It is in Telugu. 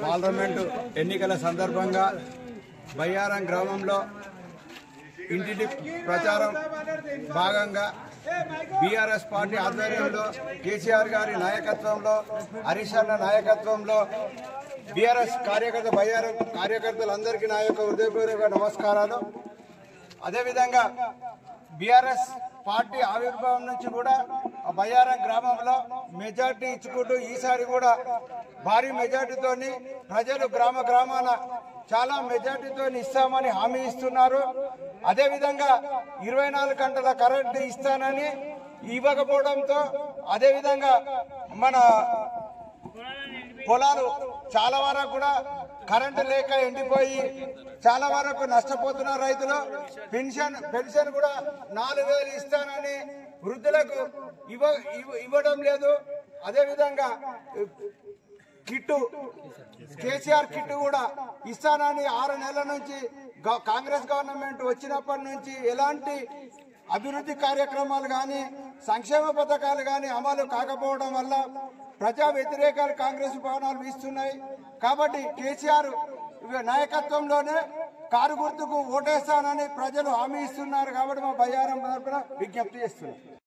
పార్లమెంటు ఎన్నికల సందర్భంగా బయ్యారం గ్రామంలో ఇంటింటి ప్రచారం భాగంగా బీఆర్ఎస్ పార్టీ ఆధ్వర్యంలో కేసీఆర్ గారి నాయకత్వంలో హరీష్ అన్న నాయకత్వంలో బీఆర్ఎస్ బయ్యారం కార్యకర్తలందరికీ నా యొక్క హృదయపూర్వక నమస్కారాలు. అదేవిధంగా బీఆర్ఎస్ పార్టీ ఆవిర్భావం నుంచి కూడా బయ్యారం గ్రామంలో మెజార్టీ ఇచ్చుకుంటూ ఈసారి కూడా భారీ మెజార్టీతోని ప్రజలు గ్రామాన చాలా మెజార్టీతో ఇస్తామని హామీ ఇస్తున్నారు. అదేవిధంగా 24 గంటల కరెంటు ఇస్తానని ఇవ్వకపోవడంతో అదేవిధంగా మన పొలాలు చాలా వరకు కూడా కరెంటు లేక ఎండిపోయి చాలా వరకు నష్టపోతున్నారు రైతులు. పెన్షన్ కూడా 4000 ఇస్తానని వృద్ధులకు ఇవ్వడం లేదు. అదేవిధంగా కిట్టు కేసీఆర్ కిట్టు కూడా ఇస్తానని 6 నెలల నుంచి కాంగ్రెస్ గవర్నమెంట్ వచ్చినప్పటి నుంచి ఎలాంటి అభివృద్ధి కార్యక్రమాలు కానీ సంక్షేమ పథకాలు కానీ అమలు కాకపోవడం వల్ల ప్రజా వ్యతిరేకాలు కాంగ్రెస్ భవనాలు వీస్తున్నాయి. కాబట్టి కేసీఆర్ నాయకత్వంలోనే కారు గుర్తుకు ఓటేస్తానని ప్రజలు హామీ ఇస్తున్నారు. కాబట్టి మా బయ్యారం తరపున విజ్ఞప్తి చేస్తున్నారు.